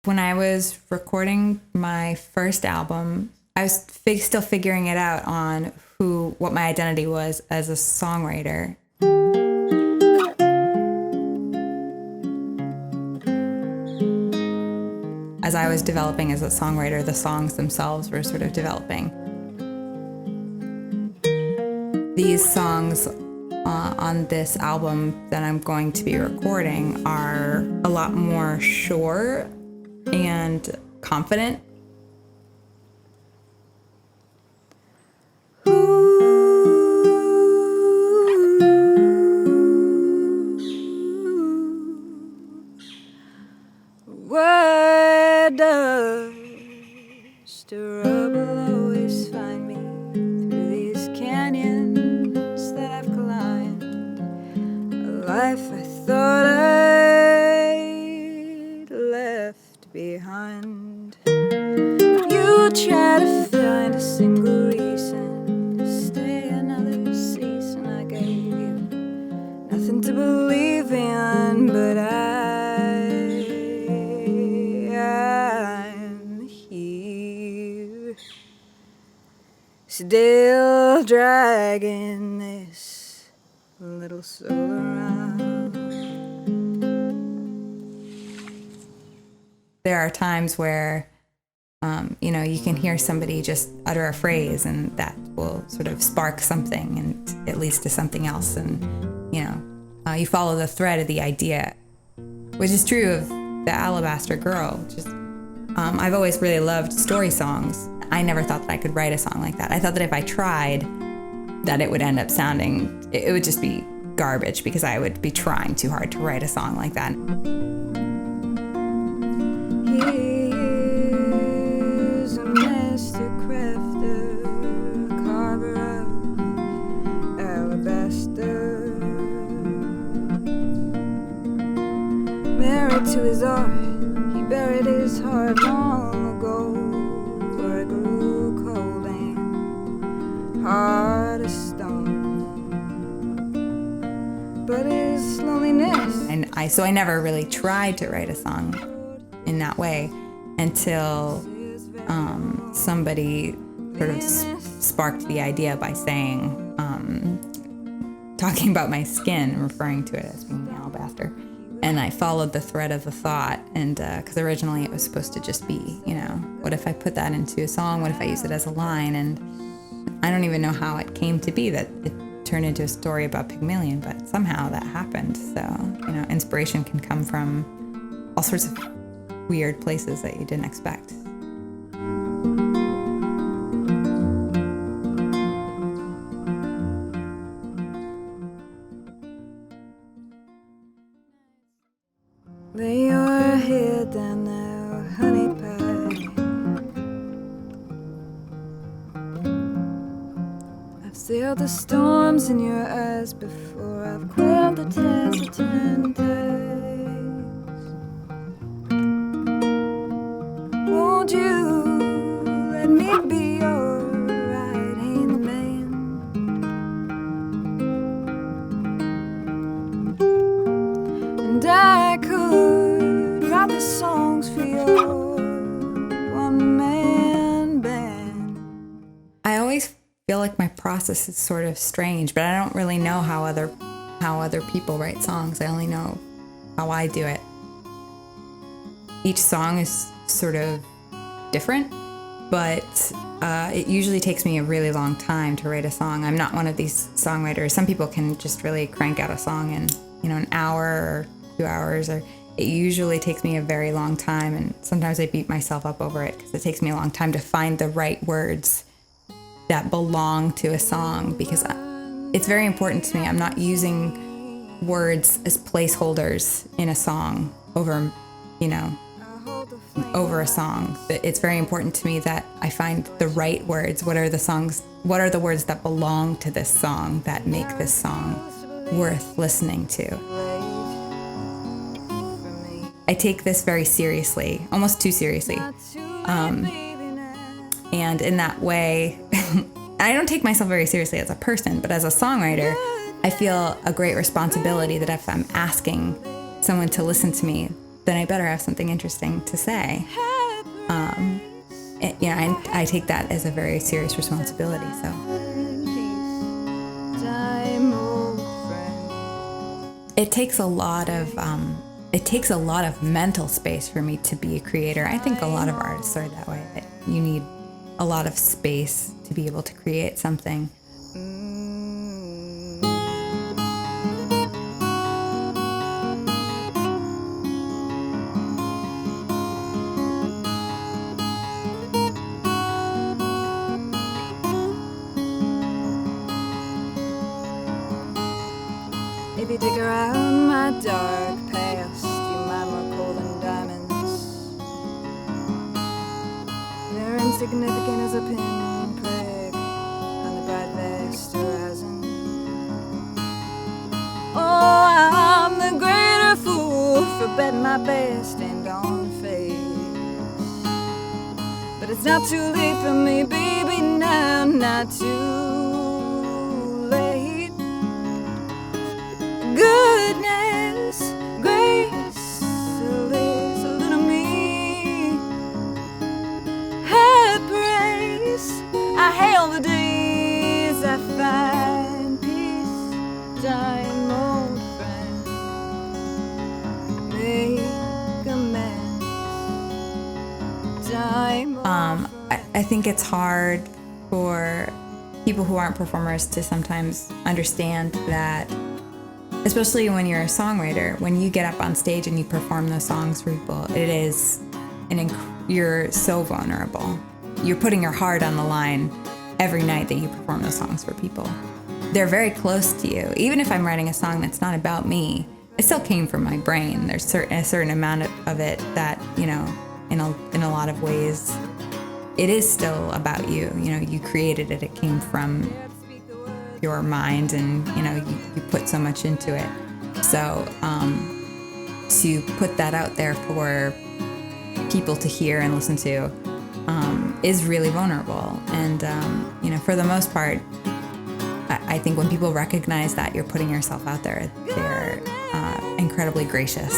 When I was recording my first album, I was still figuring it out on what my identity was as a songwriter. As I was developing as a songwriter, the songs themselves were sort of developing. These songs on this album that I'm going to be recording are a lot more sure and confident. Where does the rubble always find me through these canyons that I've climbed? A life I thought I'd left behind. You try to find a single reason to stay another season. I gave you nothing to believe in, but I'm here, still dragging this little soul around. There are times where, you can hear somebody just utter a phrase and that will sort of spark something and it leads to something else. And, you follow the thread of the idea, which is true of the Alabaster Girl. I've always really loved story songs. I never thought that I could write a song like that. I thought that if I tried, that it would end up sounding, it would just be garbage because I would be trying too hard to write a song like that. He's a master crafter, carver of alabaster. Married to his art, he buried his heart long ago, where it grew cold and hard as stone. But his loneliness. So I never really tried to write a song in that way until somebody sort of sparked the idea by saying, talking about my skin, referring to it as being alabaster. And I followed the thread of the thought, and because originally it was supposed to just be, what if I put that into a song? What if I use it as a line? And I don't even know how it came to be that it turned into a story about Pygmalion, but somehow that happened. So, inspiration can come from all sorts of weird places that you didn't expect. Lay your head down now, honey pie. I've sailed the storms in your eyes before. I've quelled the tears of 10 times. Won't you let me be your right-hand man? And I could write the songs for your one-man band. I always feel like my process is sort of strange, but I don't really know how other people write songs. I only know how I do it. Each song is sort of different, but it usually takes me a really long time to write a song. I'm not one of these songwriters. Some people can just really crank out a song in, an hour or 2 hours, or it usually takes me a very long time, and sometimes I beat myself up over it because it takes me a long time to find the right words that belong to a song, because it's very important to me. I'm not using words as placeholders in a song over a song. It's very important to me that I find the right words. What are the words that belong to this song that make this song worth listening to? I take this very seriously, almost too seriously. And in that way, I don't take myself very seriously as a person, but as a songwriter, I feel a great responsibility that if I'm asking someone to listen to me, then I better have something interesting to say. I take that as a very serious responsibility. So it takes a lot of mental space for me to be a creator. I think a lot of artists are that way. That you need a lot of space to be able to create something. If you dig around my dark past, you might more coal than diamonds. They're insignificant as a pinprick on the bright vast horizon. Oh, I'm the greater fool for betting my best and on face. But it's not too late for me, baby, now, not too late. Goodness, grace, a little me. Her praise, I hail the days I find peace. Time, old friend, make amends. Time, old I think it's hard for people who aren't performers to sometimes understand that, especially when you're a songwriter, when you get up on stage and you perform those songs for people, it is you're so vulnerable. You're putting your heart on the line every night that you perform those songs for people. They're very close to you. Even if I'm writing a song that's not about me, it still came from my brain. There's a certain amount of it that, in a lot of ways, it is still about you. You created it. It came from your mind, and you put so much into it. So to put that out there for people to hear and listen to is really vulnerable. And for the most part, I think when people recognize that you're putting yourself out there, they're incredibly gracious.